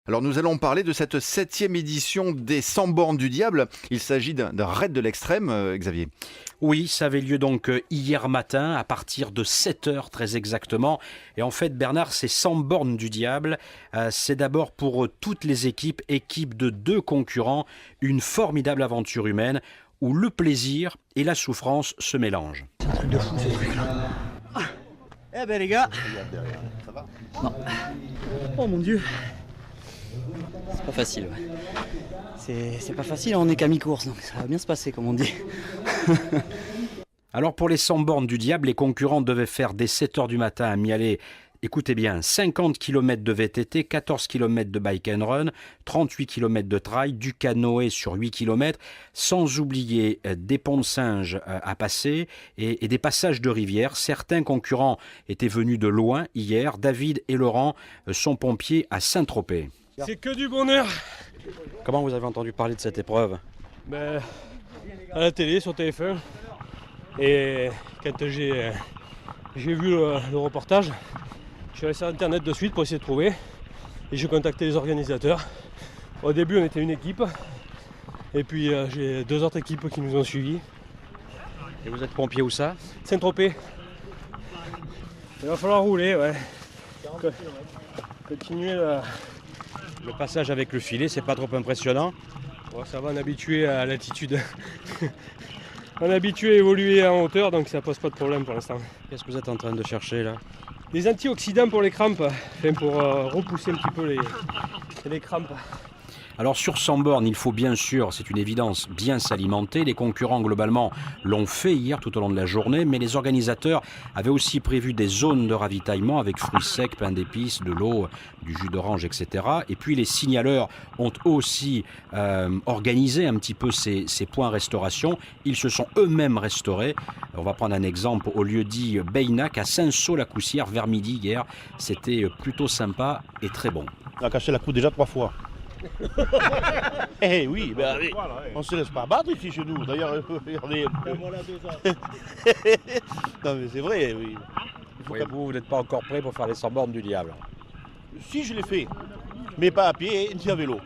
Alors nous allons parler de cette 7e édition des 100 bornes du diable. Il s'agit d'un raid de l'extrême, Xavier. Oui, ça avait lieu donc hier matin à partir de 7 heures très exactement. Et en fait Bernard, ces 100 bornes du diable, c'est d'abord pour toutes les équipes de 2 concurrents, une formidable aventure humaine où le plaisir et la souffrance se mélangent. C'est un truc de fou ce truc-là. Eh ben les gars. Ça va ? Non. Oh mon Dieu. C'est pas facile, ouais. C'est pas facile, on est qu'à mi-course, donc ça va bien se passer comme on dit. Alors pour les 100 bornes du diable, les concurrents devaient faire dès 7 heures du matin à Mialet. Écoutez bien, 50 km de VTT, 14 km de bike and run, 38 km de trail, du canoë sur 8 km, sans oublier des ponts de singes à passer et des passages de rivière. Certains concurrents étaient venus de loin hier. David et Laurent sont pompiers à Saint-Tropez. C'est que du bonheur. Comment vous avez entendu parler de cette épreuve ? À la télé, sur TF1. Et quand j'ai vu le reportage, je suis allé sur internet de suite pour essayer de trouver. Et j'ai contacté les organisateurs. Au début, on était une équipe. Et puis j'ai 2 autres équipes qui nous ont suivis. Et vous êtes pompier où ça ? Saint-Tropez. Il va falloir rouler, ouais. Continuer là. Le passage avec le filet, c'est pas trop impressionnant ? Bon, ça va, on est habitué à l'altitude. On est habitué à évoluer en hauteur, donc ça pose pas de problème pour l'instant. Qu'est-ce que vous êtes en train de chercher là ? Des antioxydants pour les crampes, pour repousser un petit peu les crampes. Alors sur 100 bornes, il faut bien sûr, c'est une évidence, bien s'alimenter. Les concurrents globalement l'ont fait hier tout au long de la journée, mais les organisateurs avaient aussi prévu des zones de ravitaillement avec fruits secs, pain d'épices, de l'eau, du jus d'orange, etc. Et puis les signaleurs ont aussi organisé un petit peu ces points restauration. Ils se sont eux-mêmes restaurés. On va prendre un exemple au lieu-dit Beynac à Saint-Saul-la-Coussière vers midi hier. C'était plutôt sympa et très bon. On a cassé la croûte déjà 3 fois. Eh oui, on se laisse pas abattre ici chez nous. D'ailleurs, regardez. Non mais c'est vrai, oui. Oui, vous n'êtes pas encore prêt pour faire les 100 bornes du diable. Si je l'ai fait, mais pas à pied ni à vélo.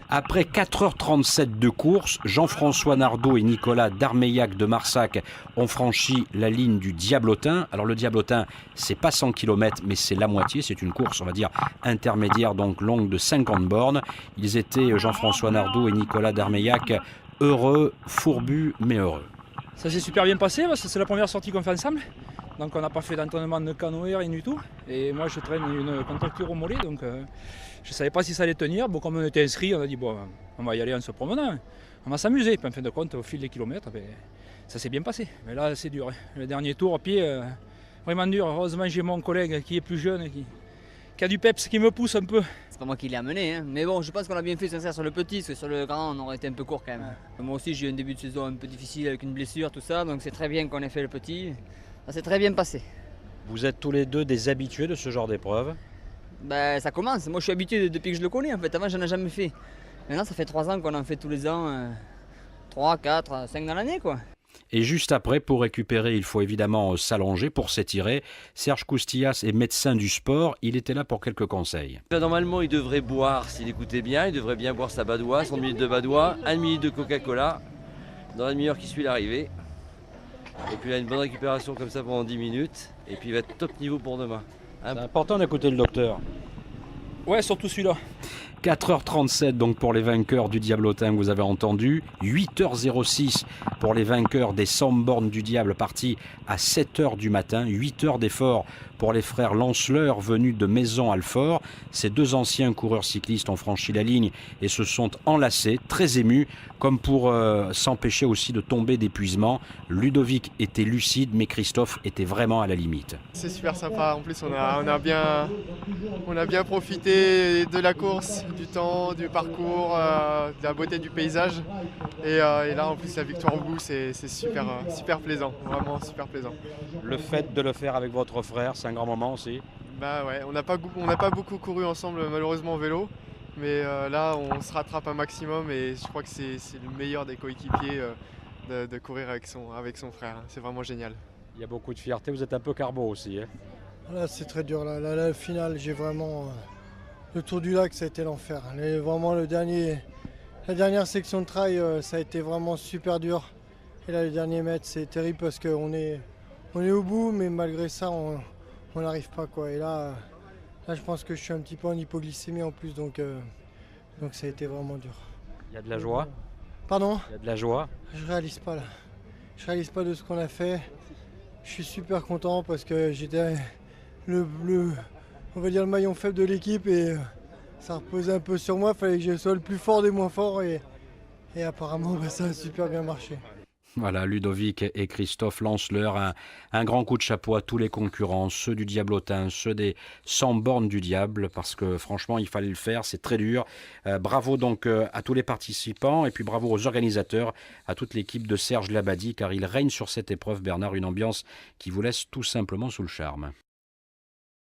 Après 4h37 de course, Jean-François Nardeau et Nicolas Darmeillac de Marsac ont franchi la ligne du Diablotin. Alors le Diablotin, c'est pas 100 km, mais c'est la moitié. C'est une course, on va dire, intermédiaire, donc longue de 50 bornes. Ils étaient, Jean-François Nardeau et Nicolas Darmeillac, heureux, fourbus, mais heureux. Ça s'est super bien passé parce que c'est la première sortie qu'on fait ensemble. Donc on n'a pas fait d'entraînement de canoë, rien du tout. Et moi je traîne une contracture au mollet, donc je ne savais pas si ça allait tenir. Bon, comme on était inscrit, on a dit bon, on va y aller en se promenant. On va s'amuser. Puis en fin de compte, au fil des kilomètres, ça s'est bien passé. Mais là c'est dur. Le dernier tour à pied, vraiment dur. Heureusement j'ai mon collègue qui est plus jeune, qui a du peps, qui me pousse un peu. C'est pas moi qui l'ai amené, hein. Mais bon, je pense qu'on a bien fait sur le petit, parce que sur le grand, on aurait été un peu court quand même. Ouais. Moi aussi, j'ai eu un début de saison un peu difficile avec une blessure, tout ça, donc c'est très bien qu'on ait fait le petit. Ça s'est très bien passé. Vous êtes tous les deux des habitués de ce genre d'épreuve ? Ça commence. Moi, je suis habitué depuis que je le connais, en fait. Avant, j'en ai jamais fait. Maintenant, ça fait 3 ans qu'on en fait tous les ans. 3, 4, 5 dans l'année, quoi. Et juste après, pour récupérer, il faut évidemment s'allonger pour s'étirer. Serge Coustillas est médecin du sport. Il était là pour quelques conseils. Normalement, il devrait boire, s'il écoutait bien, il devrait bien boire sa badoie, son millilitre de badoie, 1 millilitre de Coca-Cola, dans la demi-heure qui suit l'arrivée. Et puis il a une bonne récupération comme ça pendant 10 minutes. Et puis il va être top niveau pour demain. C'est important d'écouter le docteur. Ouais, surtout celui-là. 4h37 donc pour les vainqueurs du Diablotin que vous avez entendu, 8h06 pour les vainqueurs des 100 bornes du diable partis à 7h du matin, 8 heures d'effort pour les frères Lanceleur venus de Maison-Alfort. Ces 2 anciens coureurs cyclistes ont franchi la ligne et se sont enlacés, très émus, comme pour s'empêcher aussi de tomber d'épuisement. Ludovic était lucide, mais Christophe était vraiment à la limite. C'est super sympa, en plus on a bien profité de la course, du temps, du parcours, de la beauté du paysage. Et là en plus la victoire au bout, c'est super plaisant, vraiment super plaisant. Le fait de le faire avec votre frère, c'est un grand moment aussi. Bah ouais, on n'a pas beaucoup couru ensemble malheureusement en vélo, mais là on se rattrape un maximum et je crois que c'est le meilleur des coéquipiers de courir avec son frère, c'est vraiment génial. Il y a beaucoup de fierté, vous êtes un peu carbo aussi. Hein. Là c'est très dur, la finale j'ai vraiment Le Tour du Lac, ça a été l'enfer. Vraiment, la dernière section de trail, ça a été vraiment super dur. Et là, le dernier mètre, c'est terrible parce qu'on est au bout, mais malgré ça, on n'arrive pas, quoi. Et là, je pense que je suis un petit peu en hypoglycémie en plus, donc ça a été vraiment dur. Il y a de la joie. Pardon ? Il y a de la joie. Je réalise pas là. Je réalise pas de ce qu'on a fait. Je suis super content parce que j'étais on va dire le maillon faible de l'équipe et ça reposait un peu sur moi. Il fallait que je sois le plus fort des moins forts et apparemment ça a super bien marché. Voilà, Ludovic et Christophe Lanceleur, un grand coup de chapeau à tous les concurrents, ceux du Diablotin, ceux des 100 bornes du Diable, parce que franchement, il fallait le faire, c'est très dur. Bravo donc à tous les participants, et puis bravo aux organisateurs, à toute l'équipe de Serge Labadie, car il règne sur cette épreuve, Bernard, une ambiance qui vous laisse tout simplement sous le charme.